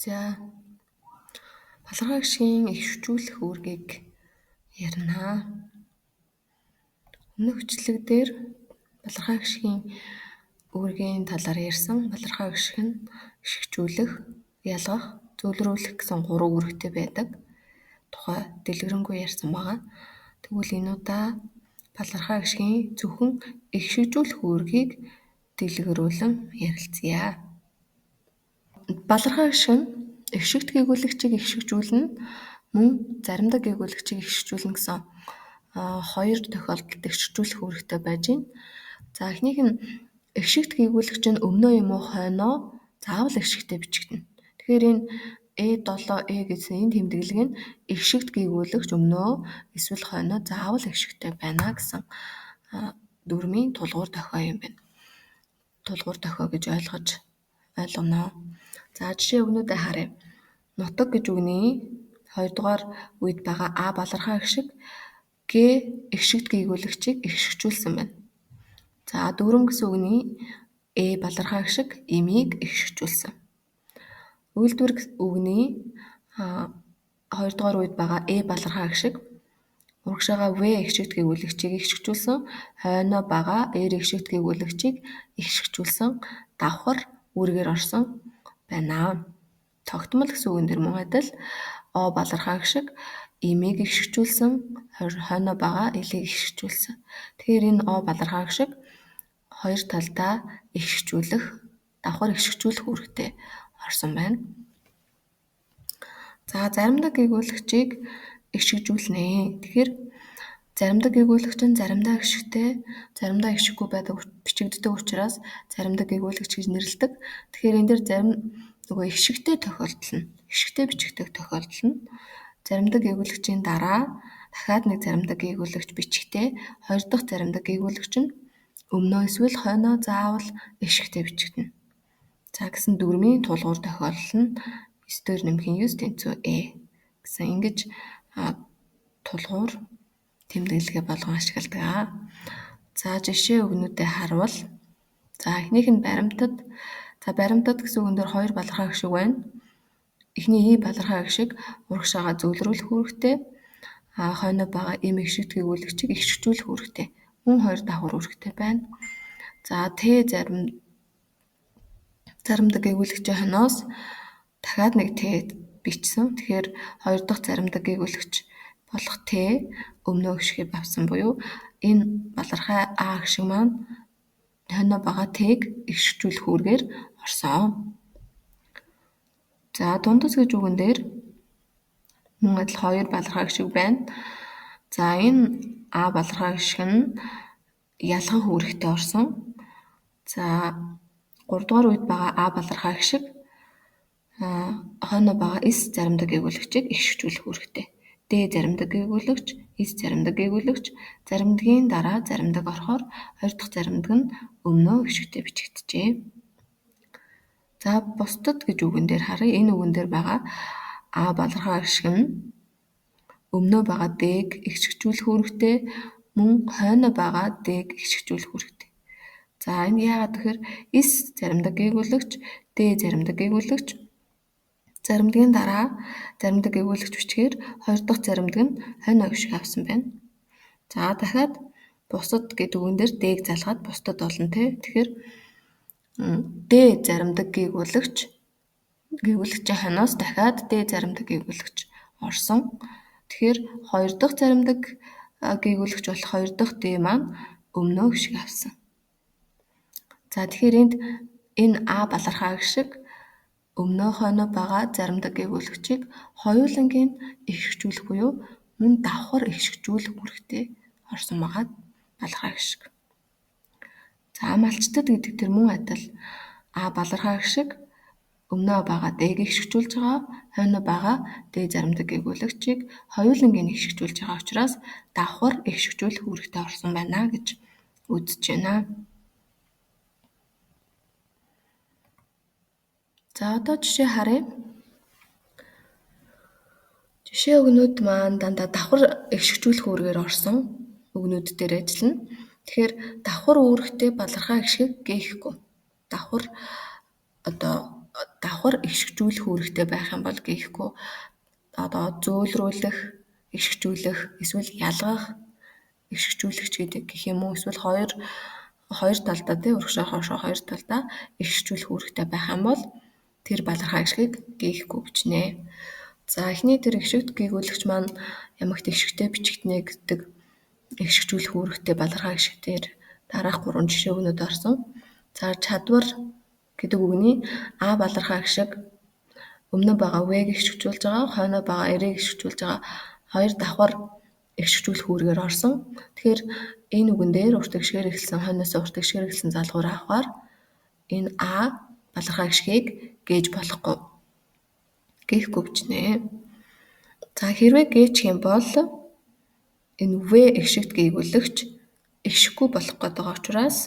За балархай гişгийн ихшүүлэх үүргийг ярина. Өмнөх хүчлэг дээр балархай гişгийн үүргийн талаар ярьсан. Балархай гişг нь ишгжүүлэх, ялгах, зөвлөрүүлэх гэсэн 3 үүрэгтэй байдаг. Тухай дэлгэрэнгүй ярьсан байгаа. Тэгвэл энэ удаа балархай гişгийн зөвхөн ишгжүүлэх үүргийг дэлгэрүүлэн ярилцъя. Балархай гişг нь ишгт гээгүүлэгчийг ишгжүүлнэ, мөн заримдаа гээгүүлэгчийг ишгжүүлнэ гэсэн хоёр тохиолдолд ишгжүүлэх үүрэгтэй байж байна. За эхнийх нь ишгт гээгүүлэгч нь өмнөө юм уу хойноо заавал ишгтэй бичигдэнэ. Тэгэхээр энэ E7E гэсэн энэ тэмдэглэг нь ишгт гээгүүлэгч өмнөө эсвэл хойноо заавал ишгтэй байна гэсэн дүрмийн тулгуур дохио юм байна. Тулгуур дохио гэж ойлгоно. За жишээ өгнүүдэд харъя. Нутаг гэж үгний 2 дугаар үед байгаа А балархай гişг Г ишгт гээгүүлэгчийг ишгжүүлсэн байна. За дөрөв гэсэн үгний Э балархай гişг имийг ишгжүүлсэн. Үйлдвэр үгний 2 дугаар үед байгаа Э балархай гişг урагшаага В ишгт гээгүүлэгчийг ишгжүүлсэн, хойноо байгаа Р ишгт гээгүүлэгчийг ишгжүүлсэн давхар үүргээр орсон байна. Тогтмол гэсэн үгэн дээр мөн адил О балархай гişг имийг ишгжүүлсэн, хойноо байгаа элийг ишгжүүлсэн. Тэгэхээр энэ О балархай гişг хоёр талдаа ишгжүүлэх, давхар ишгжүүлэх үүрэгтэй орсон байна. За заримдаа гээгүүлэгчийг ишгжүүлнэ. Тэгэхээр заримдаа гээгүүлэгч нь заримдаа ишгтэй, заримдаа ишггүй байдаг бичигддэг учраас заримдаа гээгүүлэгч гэж нэрлэдэг. Тэгэхээр энэ дээр зарим нөгөө ишгтэй тохиолдол нь, ишгтэй бичигдэх тохиолдол нь заримдаа гээгүүлэгчийн дараа дахиад нэг заримдаа гээгүүлэгч бичгтээ, хоёр дахь заримдаа гээгүүлэгч нь өмнөө эсвэл хойноо заавал ишгтэй бичигдэнэ. За гэсэн дүрмийн тулгуур тохиолдол нь 9-ээр нэмэх 9 тэнцүү Э гэсэн ингэж тулгуур тэмдэглэгээ болгон ашигладаг. За жишээ өгнүүдэд харвал эхнийх нь баримтад. За баримтад гэсэн үгэн дээр хоёр балархай гişг байна. Эхний И балархай гişг урагшаага зөвлөрүүлэх үүрэгтэй, хойноо байгаа М ишгт гээгүүлэгчийг ишгжүүлэх үүрэгтэй. Мөн хоёр давхар үүрэгтэй байна. За Т заримдаа гээгүүлэгчийн хойноос дахиад нэг Т бичсэн. Тэгэхээр хоёр дахь заримдаа гээгүүлэгч болох Т өмнөө гişгийг авсан буюу энэ балархай А гişг маань хойноо байгаа Т-г ишгжүүлэх үүргээр орсон. За дундас гэж үгэн дээр мөн адил хоёр балархай гişг байна. За энэ А балархай гişг нь ялгах үүрэгтэй орсон. За 3 дугаар үед байгаа А балархай гişг хойноо байгаа С заримдаа гээгүүлэгчийг ишгжүүлэх үүрэгтэй. Д заримдаа гээгүүлэгч, С заримдаа гээгүүлэгч, заримдгийн дараа заримдаг орохоор хоёр дахь заримдаг нь өмнөө ишгтэй бичигджээ. За бусдад гэж үгэн дээр харъя. Энэ үгэн дээр байгаа А балархай гişг нь өмнөө байгаа Д-г ишгжүүлэх үүрэгтэй, мөн хойноо байгаа Д-г ишгжүүлэх үүрэгтэй. За энэ яагаад гэхээр С заримдаа гээгүүлэгч, Д заримдаа гээгүүлэгч, заримдгийн дараа заримдаа гээгүүлэгч бичгээр хоёр дахь заримдаг нь хойноо гişг авсан байна. За дахиад бусад гэдэг үгэн дээр Д-г залгаад бусдад болно те. Тэгэхээр Д заримдаг гээгүүлэгчийн хойноос дахиад Д заримдаг гээгүүлэгч орсон. Тэгэхээр хоёр дахь заримдаг гээгүүлэгч болох хоёр дахь Д маань өмнөө гişг авсан. За тэгэхээр энэ А балархай гişг өмнөө хойноо байгаа заримдаг гээгүүлэгчийг хоёулангийн ишгжүүлэх буюу мөн давхар ишгжүүлэх үүрэгтэй орсон байгаа балархай гişг. За малчтад гэдэг тэр мөн адил А балархай гişг өмнөө байгаа Д-г ишгжүүлж байгаа, хойноо байгаа Д заримдаг гээгүүлэгчийг хоёулангийн ишгжүүлж байгаа учраас давхар ишгжүүлэх үүрэгтэй орсон байна гэж үзэж байна. За одоо жишээ харъя. Жишээ өгнүүд маань дандаа давхар ишгжүүлэх үүргээр орсон өгнүүд дээр ажиллана. Тэгэхээр давхар үүрэгтэй балархай гişгийг гээхгүй. Давхар одоо давхар эгшигжүүлэх үүрэгтэй байх юм бол гээхгүй одоо зөөлрүүлэх, эгшигжүүлэх, эсвэл ялгах, эгшигжүүлэгч гэдэг гэх юм уу, эсвэл хоёр талдаа тий урагшаа хоошоо хоёр талдаа эгшигжүүлэх үүрэгтэй байх юм бол тэр балархаа эгшгийг гээхгүй бичнэ. За эхний тэр эгшигт гээгүүлэгч маань ямагт эгшигтэй бичигднэ гэдэг эгшигжүүлэх үүрэгтэй балархаа эгшигтэр дараах 3 жишээ өгнөд орсон. За чадвар гэдэг үгний А балархаа эгшиг өмнө байгаа В-г эгшигжүүлж байгаа, хойно байгаа R-ыг эгшигжүүлж байгаа хоёр давхар эгшигжүүлэх үүргээр орсон. Тэгэхээр энэ үгэн дээр урт эгшгээр эхэлсэн хойноос урт эгшгээр эхэлсэн залгуур авахаар энэ А балархаа эгшгийг гээж болохгүй. Гээхгүй бичнэ. За хэрвээ гээчих юм бол энэ В эгшигт гээгүүлэгч эгшихгүй болох гэдэг учраас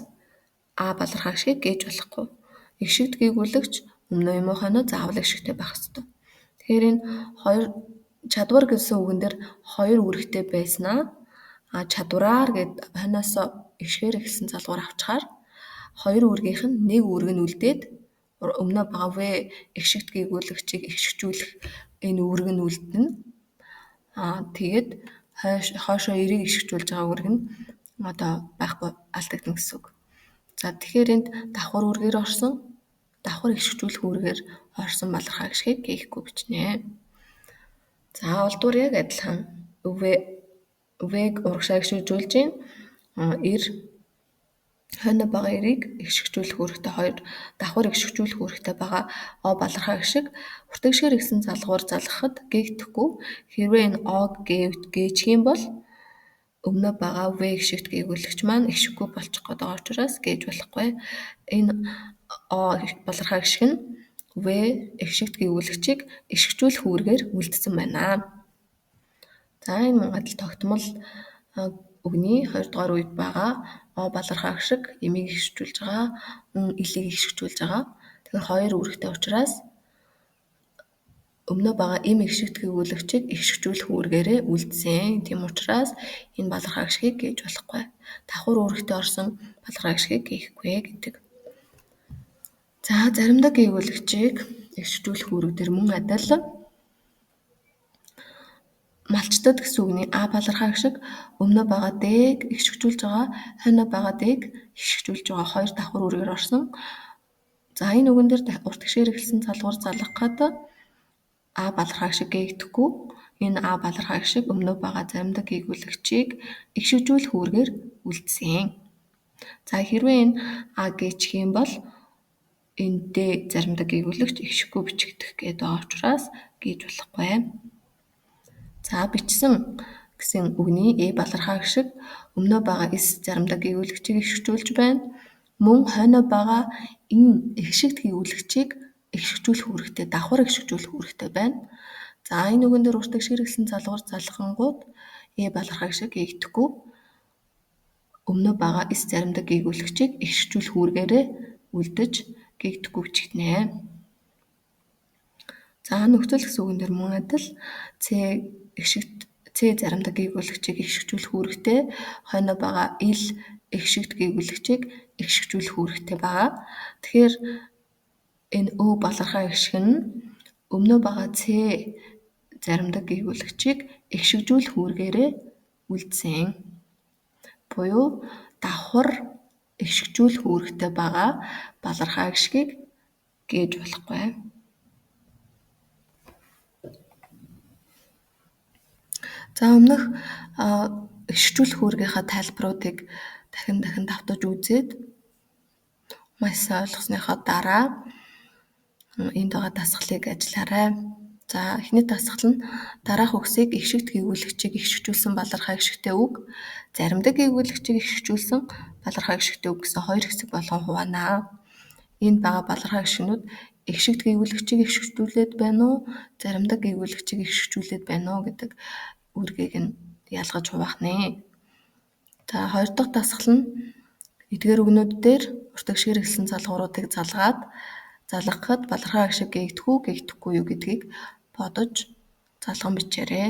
А балархаа эгшгийг гээж болохгүй. Эгшигт гээгүүлэгч өмнө юм уу хойно заавал эгшигтэй байх ёстой. Тэгэхээр энэ хоёр чадвар гэсэн үгэн дээр хоёр үүрэгтэй байснаа чадвараар гэд хойноос эгшгээр эхэлсэн залгуур авчаар хоёр үүргийнх нь нэг үүрэг нь үлдээд өмнө байгаа В эгшигт гээгүүлэгчийг эгшигжүүлэх энэ үүрэг нь үлдэнэ. Тэгээд хоошоо эрийг эгшигжүүлж байгаа үүрэг нь одоо байхгүй алдагдана гэсэн үг. За тэгэхээр энд давхар үүргээр орсон, давхар эгшигжүүлэх үүргээр орсон балархаа эгшгийг гээхгүй бичнэ. За олдвор яг адилхан В-г урагшаа эгшигжүүлж гин R хойно байгаа эрийг эгшигжүүлэх үүрэгтэй хоёр давхар эгшигжүүлэх үүрэгтэй байгаа О балархаа эгшиг урт эгшгээр ихсэн залгуур залгахад гээгдэхгүй. Хэрвээ энэ О гээчих юм бол өмнө байгаа В эгшигт гээгүүлэгч маань эгшиггүй болчих гээд байгаа учраас гээж болохгүй. Энэ О балархаа эгшиг нь В эгшигт гээгүүлэгчийг эгшигжүүлэх үүргээр үлдсэн байна. За энэ Монгол тогтмол үгний 2 дугаар үед байгаа О балархаа эгшиг эмийг эгшигжүүлж байгаа, мөн илийг эгшигжүүлж байгаа. Тэгэхээр хоёр үүрэгтэй учраас өмнө байгаа эм эгшигт гээгүүлэгчийг эгшигжүүлэх үүргээрээ үлдсэн. Тийм учраас энэ балархаа эгшгийг гээж болохгүй. Давхар үүрэгтэй орсон балархаа эгшгийг гээхгүй гэдэг. За заримдаа гээгүүлэгчийг эгшигжүүлэх үүрэгдэр мөн адил малчтад гэсэн үгний А балархаа эгшиг өмнө байгаа Д-г эгшигжүүлж байгаа, хойно байгаа Д-г эгшигжүүлж байгаа хоёр давхар үүргээр орсон. За энэ үгэн дээр урт эгшээр эхэлсэн залгуур залгахад А балархаа эгшиг гээгдэхгүй. Энэ А балархаа эгшиг өмнө байгаа заримдаа гээгүүлэгчийг эгшигжүүлэх үүргээр үлдсэн. За хэрвээ энэ А гээчих юм бол энэ Д заримдаа гээгүүлэгч эгшихгүй бичигдэх гэдэг байгаа учраас гээж болохгүй. За бичсэн гэсэн үгний Э балархаа эгшиг өмнө байгаа С заримдаа гээгүүлэгчийг эгшигжүүлж байна. Мөн хойно байгаа энэ эгшигт гээгүүлэгчийг эгшигжүүлэх үүрэгтэй, давхар эгшигжүүлэх үүрэгтэй байна. За энэ үгэн дээр урт эгшгээр эхэлсэн залгуур залгахангууд Э балархаа эгшиг гээгдэхгүй. Өмнө байгаа С заримдаа гээгүүлэгчийг эгшигжүүлэх үүргээрээ үлдэж гээгдэхгүй бичигдэнэ. За нөхцөл гэсэн үгэн дээр мөн адил С заримдаа гээгүүлэгчийг эгшигжүүлэх үүрэгтэй, хойно байгаа Л эгшигт гээгүүлэгчийг эгшигжүүлэх үүрэгтэй байгаа. Тэгэхээр энэ Ö балархаа эгшиг нь өмнө байгаа С заримдаа гээгүүлэгчийг эгшигжүүлэх үүргээрээ үлдсэн. Буюу давхар эгшигжүүлэх үүрэгтэй байгаа балархаа эгшгийг гээж болохгүй. За өмнөх эгшигжүүлэх үүргийнхаа тайлбаруудыг дахин давтаж үзээд маш сайн ойлгосныхоо дараа энд байгаа дасгалыг ажиллаарай. За эхний дасгал нь дараах үгсийг эгшигт гээгүүлэгчийг эгшигжүүлсэн балархаа эгшигтэй үг, заримдаа гээгүүлэгчийг эгшигжүүлсэн балархаа эгшигтэй үг гэсэн хоёр хэсэг болгон хуваана. Энд байгаа балархаа эгшигнүүд эгшигт гээгүүлэгчийг эгшигжүүлээд байна уу, заримдаа гээгүүлэгчийг эгшигжүүлээд байна уу гэдэг үүргийг нь ялгаж хуваахнэ. За хоёр дахь дасгал нь эдгээр үгнүүд дээр урт эгшгээр эхэлсэн залгууруудыг залгахад балархаа эгшиг гээгдэх үү, гээгдэхгүй юу гэдгийг бодож залган бичээрэй.